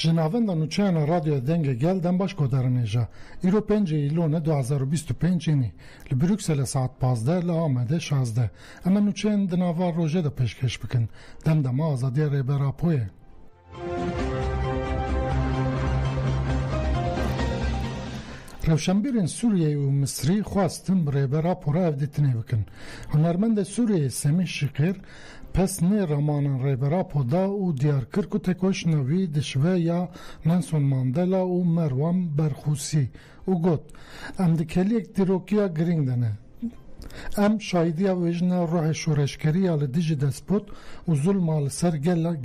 Jinavenda nûçeyana radyoya denge gel dem baş kodarîne. Îro 5 îlonê 2025 li Brükselê saet 15 li Amedê 16. Em nûçeyên di nava rojê de pêşkêş bikin. Dem dema azadiya rêbera poyê. Rewşenbîrên Sûriyeyê û Misrî xwastin bi rêbera pora evdîtinê bikin. Hunermendê Sûriyeyê Semîh Şikêr pesnê remanan rêbera poda û diyar kir ku têkoşîna wî di şiveya Nelson Mandela û Merwan Berxûsî û got em di keliyek dîrokiya giring de ne. Em şahidiya wêjina rohê şoreşkeriya li dijî despot û zulma li ser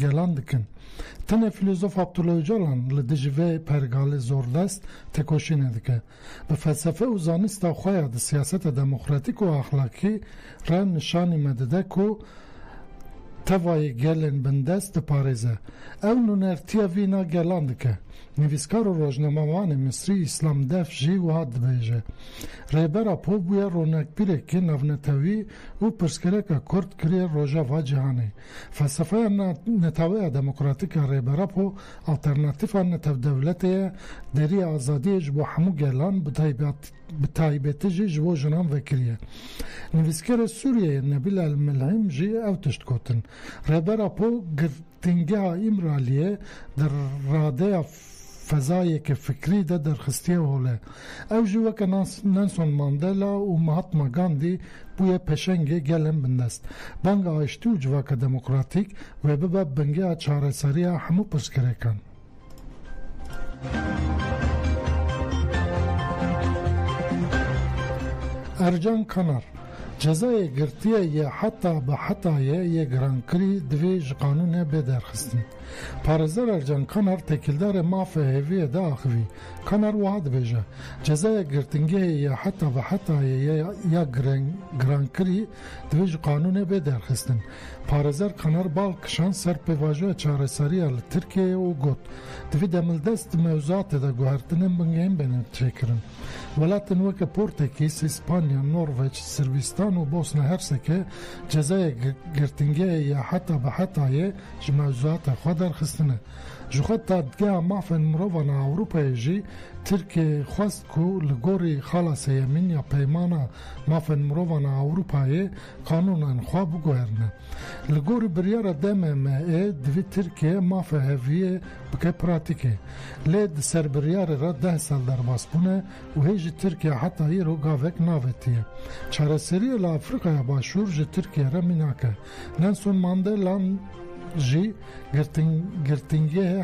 gelan dikin. Tenê filozoof Abdullah Öcalan li dijî vê pergalê zordest têkoşînê dike. Bi felsefe û zanîsta xwe ya di siyaseta demokratîk û axlakî re nişanî me dide ku tevayê gelên bindest diparêze. Ew nûnertiya vîna gelan dike. Nivîskar û rojnamewanê Misrî İslam Def jî wiha dibêje. Rêbera po bûye ronekbîrekî navnetewî û pirsgirêka Kurd kiriye rojava cîhanê. Felsefeya netewaya demokratîk a rêbera po alternatîfa netewdewletê ye derîya azadiyê ji bo hemû gelan bi taybetî jî ji bo jinan vekiriye. Nivîskerê Sûriyeyê Nebil el-Milhim jî ew tişt gotin. Rêbera po girtingeha İmraliyê di radeya fezayeke fikrî de derxistiye hole. Ew jî weke Nelson Mandela û Mahatma Gandhi bûye peşengê gelên bindest. Banga aştî û civaka demokratîk ve bibe bingeya çareseriya hemû pirsgirêkan. Ercan Kanar cezayê girtiye yê heta bi hetayê yê girankirî divê ji qanûnê bêderxistin. Parêzer Ercan Kanar tekildarê mafê hêviyê de axivî. Kanar wiha dibêje cezaya girtingehê yê heta bi hetayê ya girankirî divê ji qanûnê bêderxistin. Parêzer Kanar bal kişan ser pêvajoya çareseriya li Tirkiyeyê û got divê demildest di mewzuatê de guhertinên bingehîn bêne çêkirin. Welatên weke Portekîz, İspanya, Norveç, Sırbistan û Bosna Hersekê cezaya girtingehê ya heta bi hetayê ji mewzuata xwe derxistine. Ji xwe dadgeha mafên mirovan a Ewropayê jî Tirkiye xwest ku li gorî xalasê yemîn ya peymana mafên mirovan a Ewropayê qanûnên xwe biguherîne. Li gorî biryara DMME divê Tirkiye mafê heviyê bike pratîkê. Lê di ser biryarê re 10 sal derbasbûne û hê jî Tirkiye heta îro gavek navetiye. Çareseriyê li Afrikaya Başûr ji Tirkiye re mînake. Nelson Mandela jî girtingehê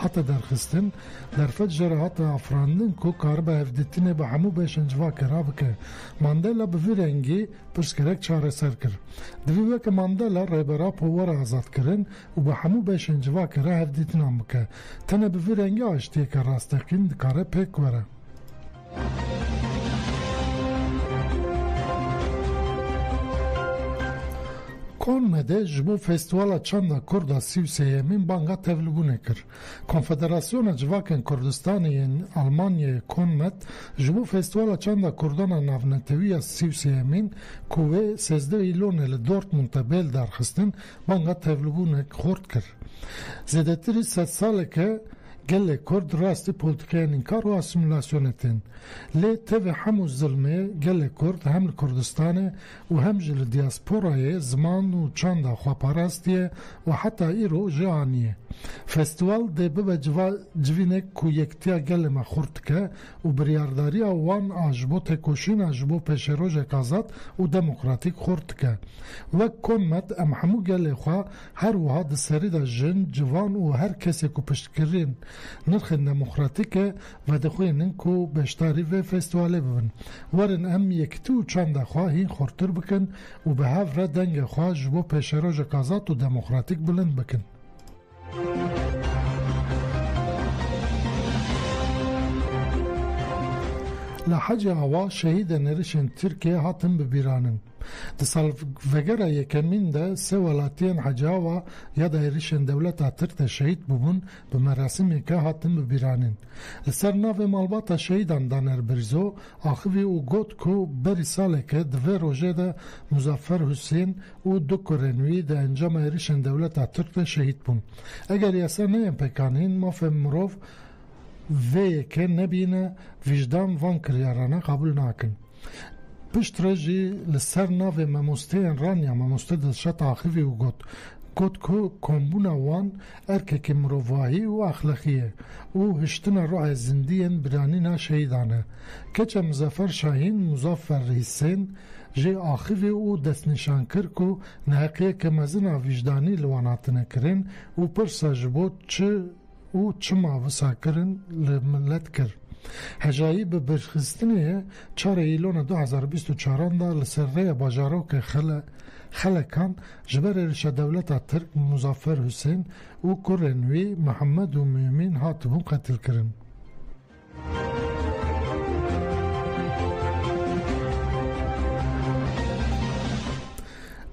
heta derxistin derfet jê re heta afirandin ku karibe hevdîtinê bi hemû beşên civakê re bike. Mandela bi vî rengî pirsgirêk çareser kir. Divê weke Mandela rêbera po were azadkirin û bi hemû beşên civakê re hevdîtinan bike. Tenê bi vî rengî aştiyeke rastexîn dikare pêk were. Konmedê ji bo Festîvala Çanda Kurd a 33yemîn banga tevlibûnê kir. Konfederasyona Civakên Kurdistanê yên Almanyayê Konmed ji bo Festîvala Çanda Kurdan a navnetewî ya 33yemîn ku wê 13 îlonê li Dortmundê bêl derxistin banga tevlibûnek xort kir. Zêdetirî sed saleke gelê Kurd rastî polîtikayên înkar û asimilasyonê tên. Lê tevê hemû zilmê gelê Kurd hem li Kurdistanê û hem jî li diasporayê ziman û çanda xweparastiye û heta îro jî aniye. Festîval dê bibe civînek ku yektiya gelê me xurt dike û biryardariya wan a ji bo têkoşîna ji bo pêşerojek azad û demokratîk xurt dike. Wek Konmed em hemû gelê xwe her wiha di serî de jin, civan û her kesê ku piştgirên nirxên demokratîkê ve dixwînin ku beşdarî vê festîvalê bibin. Werin em yektî û çanda xwe hîn xurtir bikin û bi hev re dengê xwe ji bo pêşerojek azad û demokratîk bilind bikin. Li Hecê Awa şehîdên êrişên Tirkiye hatin bibîranin. د سال وگره یکمین ده سه ولاتین حجاوا یا دا ایریشن دولتا ترک شهید ببون به مراسمی که هاتن ببیرانین. لسر ناو مالباتا شهیدان دانر برزو آخوی او گوت کو بری ساله که دوی روژه ده مظفر حسین او دو کرنوی ده انجام ایریشن دولتا ترک شهید بون. اگر یاسر نیم پکانین ما فهمروف وی که نبینه وجدان وان کریارانه قبول ناکن. پشت رجی لسر ناو مموستین رانیا مموسته دلشت آخوی و گوت که کمبونا وان ارکک مروفاهی و اخلاقیه و هشتن روح زندین برانینا شهیدانه. کچه مظفر شاهین مظفر حسین جه آخوی و دست نشان کرد که نحقیه که مزنا وجدانی لواناتنه کرن و پرسا جبود چه ماوسا کرن لملت کرد. هجایی به برخستنه 4 ایلون 2024 دا لسره باجارو که خلکان جبر رشا دولتا ترک مظفر حسین و کرنوی محمد و مومین هاتبون قتل کرن.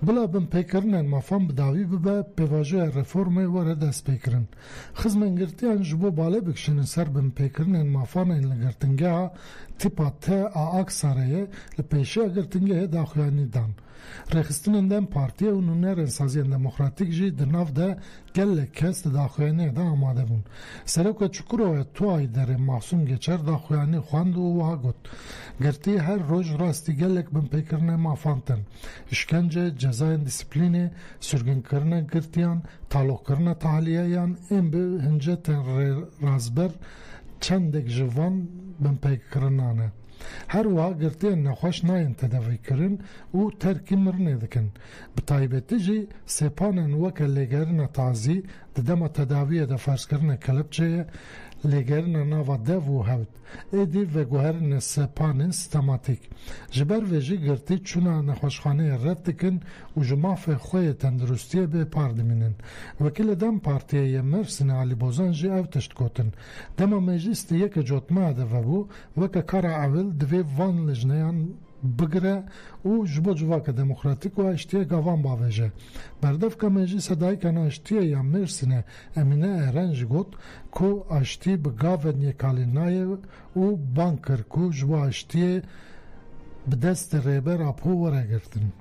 بلا بن پیکرنن مافان بداوی ببه پیواجه رفورمه وره دست پیکرن. خزمنگرتیان جبو باله بکشن سر بن پیکرنن مافان این لگرتنگه تیپا ته آکساره لپیشه گرتنگه داخویانی دان. رخستنندن پارتیه و نونرن سازین دموکراتیک جی درناف ده گله کست داخویانی ده آماده بون. سروکه چکروه تو آی در محسوم گچر داخویانی خواند و واگوت. گرتی هر روز راستی گلک بن پیکرنن مافانتن. اشکنجه جزاین دیسپلینه سرگن کرنه گرتیان تعلق کرنه تحلیهیان این به هنجه تن رازبر چندک جوان بن پیکرنانه. هر وها گرتیان نخوش ناین تداوی کرن و ترکی مرنه دکن. بطایبتی جی سپانن وکا لگرن تازی ددم تداوی دا فرس کرنه کلبچه لگرن ناوا دو و هود ایدی و گوهرن سپانن ستماتیک جبر ویجی گرتی چونا نخوشخانه رد دکن و جماف خوی تندرستیه به پاردمینن وکیل دم پارتیه مرسن علی بوزان جی او تشت کوتن دم مجلس یک جوتما دو وکا کار اول دوی وان لجنیان بگره و جبو جواک دموکراتیک و اشتیه گوان باویجه. بردف که مجلس دایی کنه اشتیه یا مرسنه امینه ارنج گوت که اشتی بگاو نیکالینای و بانکر که جبو اشتیه بدست ریبه راپو وره گرتن.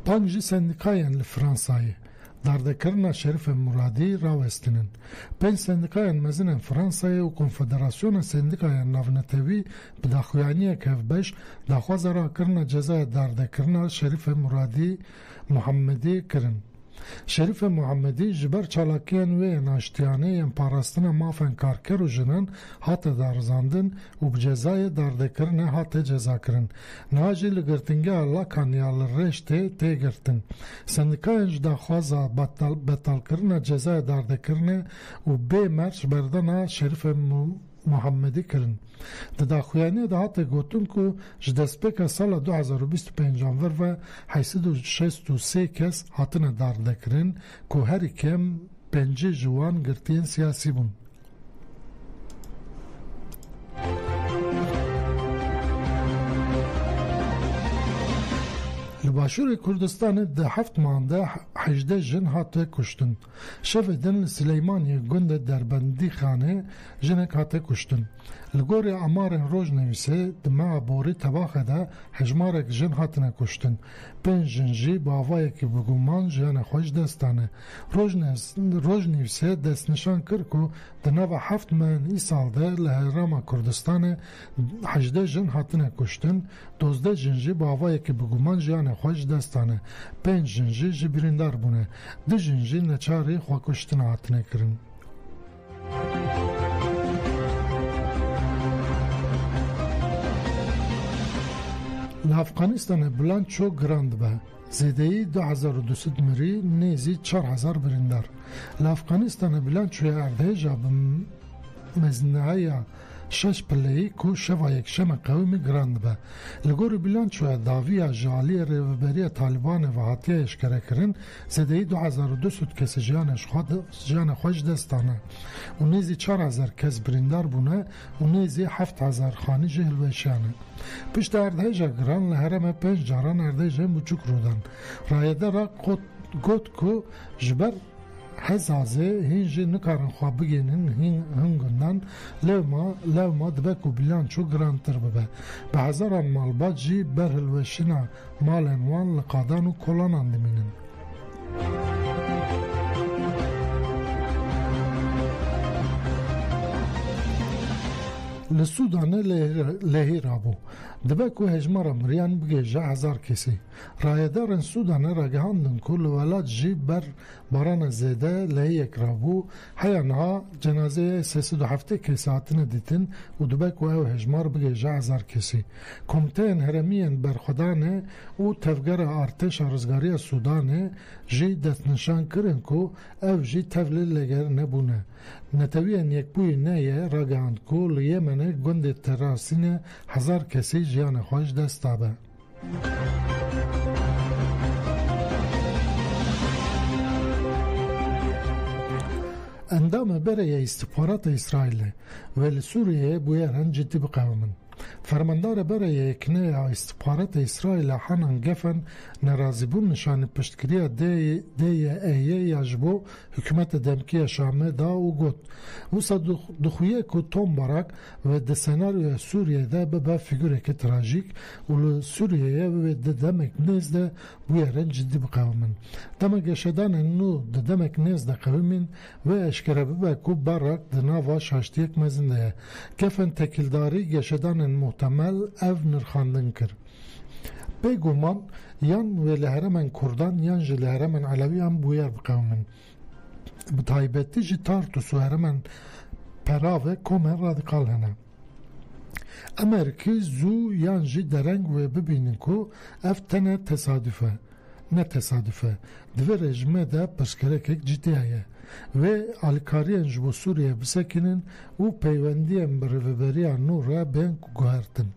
پانجی سندیکاین لفرانسایی دردکرنا شریف مرادی راوستنن. 5 سندیکاین مزنن فرانسای و کنفدراسیون سندیکاین ناونتوی بداخویانی کفبش داخواز را کرنا جزای دردکرنا شریف مرادی محمدی کرن. شریف محمدی جبر چالاکیان و ناشتیانه یم پاراستن مافن کارکر و جنن هات دارزاندن و بجزای دردکرنه هات جزا کرن. ناجی لگرتنگه لاکان یا لرشته تی گرتن. سندکاین جدا خوازا بطال کرنه جزای دردکرنه و بی مرش بردن شریف محمدی کرن. داخویانی ده هات گوتن که جدسپیک سال 2025 ور و 863 کس هاتن دارده کرن که هر کم 5 جوان گرتین سیاسی بون. لباشور کردستان ده 7 مانده 18 جن هاته کشتن. شف دن سلیمانی گند دربندی خانه جنک هاته کشتن. لگوری امارن روز نویسه دماغ بوری تباخه ده حجمارک جن هاتنه کشتن. 5 جنجی باوایی که بگومان جن خوش دستانه. روز نویسه دست نشان کرد که دنو 7 من ای سال ده لحرام کردستان 18 جن هاتنه کشتن. 12 جنجی باوایی که بگومان جن خوش دستانه. 5 جنجی جبریندار بونه. 2 جنجی نچاری خواه کشتن هاتنه کرن. لافغانستان بلند چو گراند به زیدهی 2200 مری نیزی 4000 بریندار. لافغانستان بلند چو ارده جاب مزنعه شش پلهی کو شوا یکشم قومی گراند به لگور بیلانچو داویا جالی ریوبری طالبان و هاتیه اشکره کرن زدهی 2200 کس جان خوش دستانه و نیزی 4000 کس بریندار بونه و نیزی 7000 خانی جهلوشانه پشت اردهجه گران لحرم 5 جاران اردهجه مچوک رودن رایده را گوت کو جبر هزازه هنجی نکارن خواه بگینن هنگندن لوما دبکو بیلانچو گرانتر ببه به هزاران مالبات جی برهلوشنا مالنوان لقادان و کلانان دمینن لسودان لهی رابو دبکو هجمار مریان بگیجه 1000 کسی رایدارن سودان را گهاندن کل ولاد جی بر باران زیده لهی یک رابو حیانها جنازه 307 کسی هاتنه دیتن و دبکو او هجمار بگیجه 1000 کسی کمتین هرمین برخودانه و تفگر ارتش رزگاری سودانه جی دستنشان کرن کو او جی تفلیل لگر نبونه نتویان یک بوی نیه را گهاند کو لیمنه گند تراسینه 1000 کسی جیان خوش دست تابه اندام برای استخبارات اسرائیل و سوریه باید جدی بقومن فرماندار برای کنه استخبارات اسرائیل حنان گفن نرازیبون نشان پشتگیری دی ایه یجبو حکومت دمکی شامه دا و گوت وسا دخویه که توم باراک و ده سناریو سوریه ده به فیگوره که تراژیک و سوریه و ده دمک نیز ده بویرن جدی بقومن دمک شدن نو ده دمک نیز ده قومن و اشکره به که باراک ده نواش هاشتیک مزنده گفن تکیلداری گشدن محتمل او نرخاندن کرد بگومان یان و لهرمن کردان یان جی لهرمن علوی هم بویر بقومن بطایبتی جی تارتوس و هرمن پراوه کومن رادیکال هنه امریکی زو یان جی درنگ و ببینن که افتنه تصادفه نه تصادفه دوی رژمه ده پشکرکک جدی هیه و آلیکاریان جبو سوریه بسکنن و پیوندیان بروبریان نور را بین گوهرتن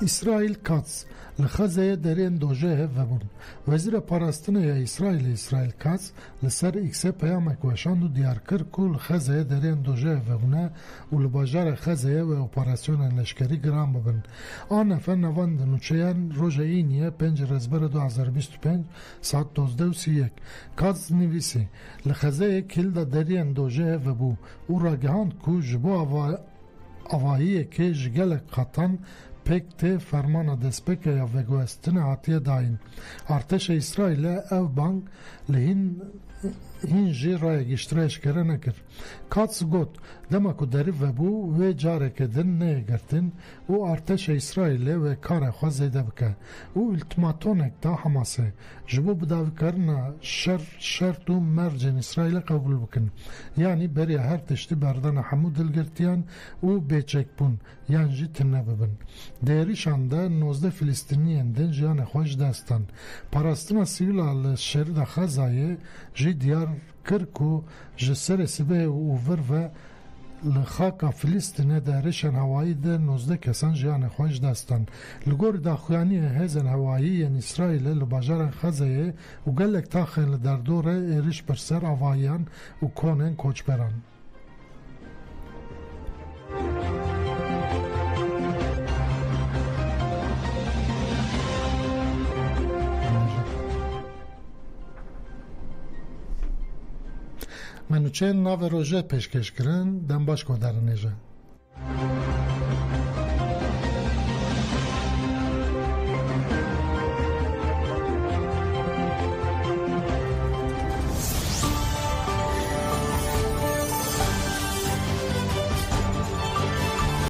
اسرائیل کاتس لخزه درین دوجه هفبون وزیر پاراستنه اسرائیل کاتس لسر ایکس پیامک وشاند و دیار کرد که لخزه درین دوجه هفبونه و لباجار خزه و اپراسیون لشکری گرام ببن آن فن نواند نوچهان روژه اینیه 5 رزبر 2025 ساعت 12:31 کاتس نویسی لخزه کلده درین دوجه هفبو او را گهاند که جبو آواهیه که جگل قطان پکت فرمان دسپک یا وگوستن هاتیه داین ارتش اسرائیل او بانک لهین هنجی رای گشترش کرده نکر کاتس گوت دما که دری وبو و جاره کدن نگرتن و ارتش اسرائیل و کار خواه زیده بکه و التماتونک دا حماسه جبو بداوی کرنا شرط و مرجن اسرائیل قبول بکن یعنی بری هر تشتی بردن حمود دلگرتیان و بیچک بون یعنی جی تنه ببن دیریشان ده 19 فلسطینیان دن جیان خوش دستان پاراستنا سیویل شرد خزایه جی دیار کرکو جسر سبه اوور و لخاک فلسطینه دارشن هوایی ده 19 کسان جیان خوش دستان لگور داخوانی هزن هوایی یعنی اسرائیل لباجار خزایه و گلک تاخن لدردور ایرش برسر هواییان و کونن کوچبران منوچه ناو روژه پیشکش کرن دنباش کودر نیجه